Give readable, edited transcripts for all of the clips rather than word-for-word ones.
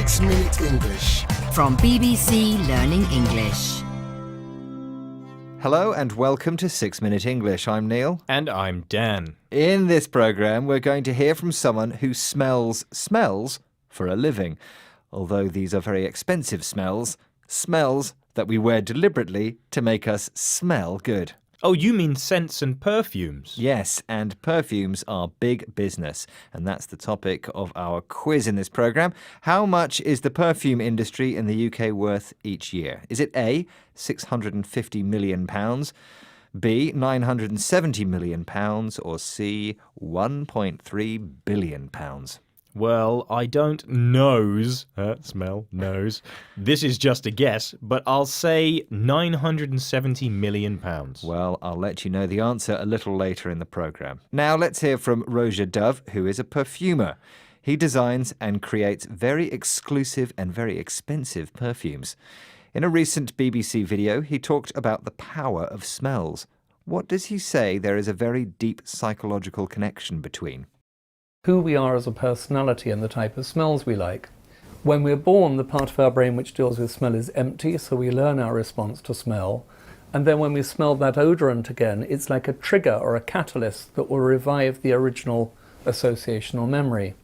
6-Minute English. From BBC Learning English. Hello and welcome to 6-Minute English. I'm Neil. And I'm Dan. In this programme, we're going to hear from someone who smells smells for a living. Although these are very expensive smells that we wear deliberately to make us smell good. Oh, you mean scents and perfumes? Yes, and perfumes are big business. And that's the topic of our quiz in this programme. How much is the perfume industry in the UK worth each year? Is it A, £650 million, B, £970 million, or C, £1.3 billion? Well, I don't smell. This is just a guess, but I'll say £970 million. Well, I'll let you know the answer a little later in the programme. Now let's hear from Roger Dove, who is a perfumer. He designs and creates very exclusive and very expensive perfumes. In a recent BBC video, he talked about the power of smells. What does he say there is a very deep psychological connection between? Who we are as a personality and the type of smells we like. When we're born, the part of our brain which deals with smell is empty, so we learn our response to smell. And then when we smell that odorant again, it's like a trigger or a catalyst that will revive the original association or memory.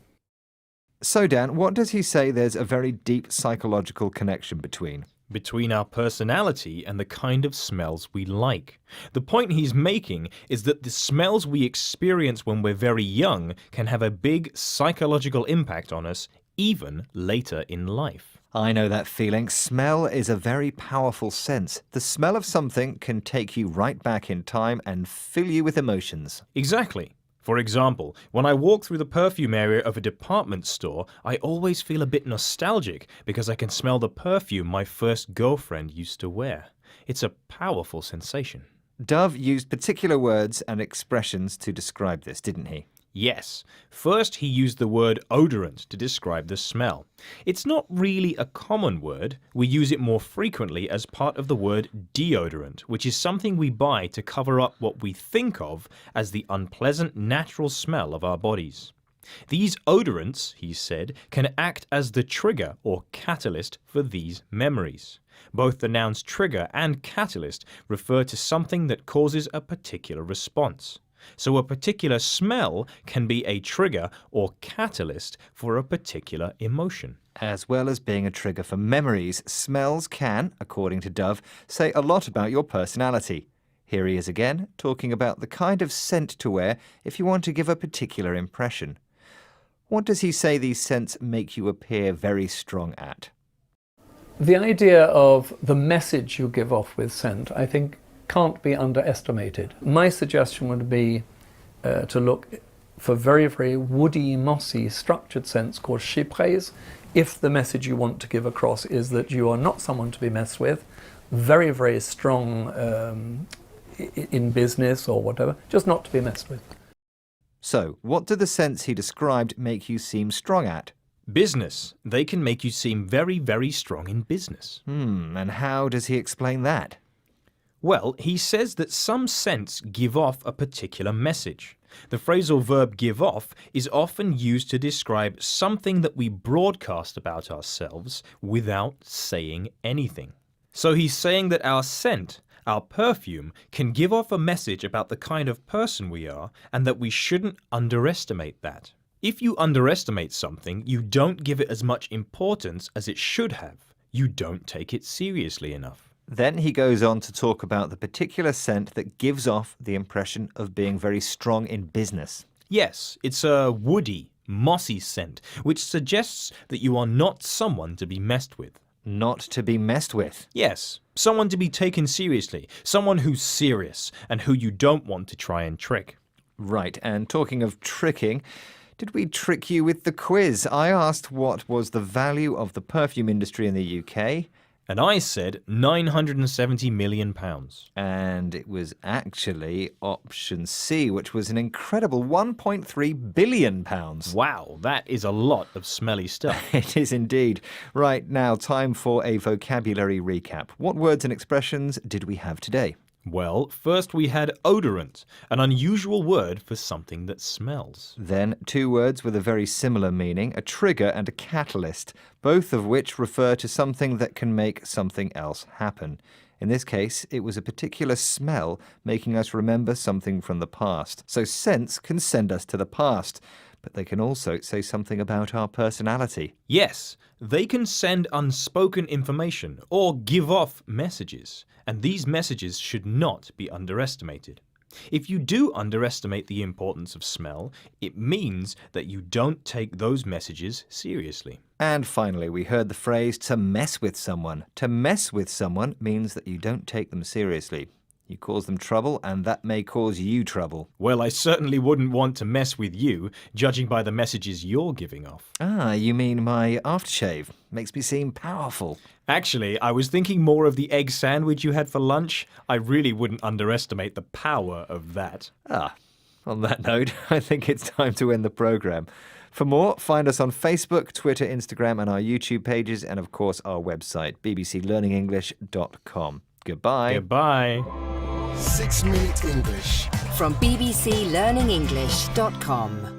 So, Dan, what does he say there's a very deep psychological connection between? Between our personality and the kind of smells we like. The point he's making is that the smells we experience when we're very young can have a big psychological impact on us even later in life. I know that feeling. Smell is a very powerful sense. The smell of something can take you right back in time and fill you with emotions. Exactly. For example, when I walk through the perfume area of a department store, I always feel a bit nostalgic because I can smell the perfume my first girlfriend used to wear. It's a powerful sensation. Dove used particular words and expressions to describe this, didn't he? Yes. First, he used the word odorant to describe the smell. It's not really a common word. We use it more frequently as part of the word deodorant, which is something we buy to cover up what we think of as the unpleasant natural smell of our bodies. These odorants, he said, can act as the trigger or catalyst for these memories. Both the nouns trigger and catalyst refer to something that causes a particular response. So a particular smell can be a trigger or catalyst for a particular emotion. As well as being a trigger for memories, smells can, according to Dove, say a lot about your personality. Here he is again, talking about the kind of scent to wear if you want to give a particular impression. What does he say these scents make you appear very strong at? The idea of the message you give off with scent, I think, can't be underestimated. My suggestion would be to look for very, very woody, mossy, structured scents called chypres, if the message you want to give across is that you are not someone to be messed with, very, very strong in business or whatever, just not to be messed with. So, what do the scents he described make you seem strong at? Business. They can make you seem very, very strong in business. And how does he explain that? Well, he says that some scents give off a particular message. The phrasal verb give off is often used to describe something that we broadcast about ourselves without saying anything. So he's saying that our scent, our perfume, can give off a message about the kind of person we are and that we shouldn't underestimate that. If you underestimate something, you don't give it as much importance as it should have. You don't take it seriously enough. Then he goes on to talk about the particular scent that gives off the impression of being very strong in business. Yes, it's a woody, mossy scent, which suggests that you are not someone to be messed with. Not to be messed with? Yes, someone to be taken seriously, someone who's serious and who you don't want to try and trick. Right, and talking of tricking, did we trick you with the quiz? I asked what was the value of the perfume industry in the UK. And I said £970 million. And it was actually option C, which was an incredible £1.3 billion. Wow, that is a lot of smelly stuff. It is indeed. Right, now time for a vocabulary recap. What words and expressions did we have today? Well, first we had odorant, an unusual word for something that smells. Then 2 words with a very similar meaning, a trigger and a catalyst, both of which refer to something that can make something else happen. In this case, it was a particular smell making us remember something from the past. So scents can send us to the past, but they can also say something about our personality. Yes, they can send unspoken information or give off messages, and these messages should not be underestimated. If you do underestimate the importance of smell, it means that you don't take those messages seriously. And finally, we heard the phrase to mess with someone. To mess with someone means that you don't take them seriously. You cause them trouble, and that may cause you trouble. Well, I certainly wouldn't want to mess with you, judging by the messages you're giving off. Ah, you mean my aftershave? Makes me seem powerful. Actually, I was thinking more of the egg sandwich you had for lunch. I really wouldn't underestimate the power of that. Ah, on that note, I think it's time to end the program. For more, find us on Facebook, Twitter, Instagram, and our YouTube pages, and of course our website, bbclearningenglish.com. Goodbye. Goodbye. 6 Minute English. From bbclearningenglish.com.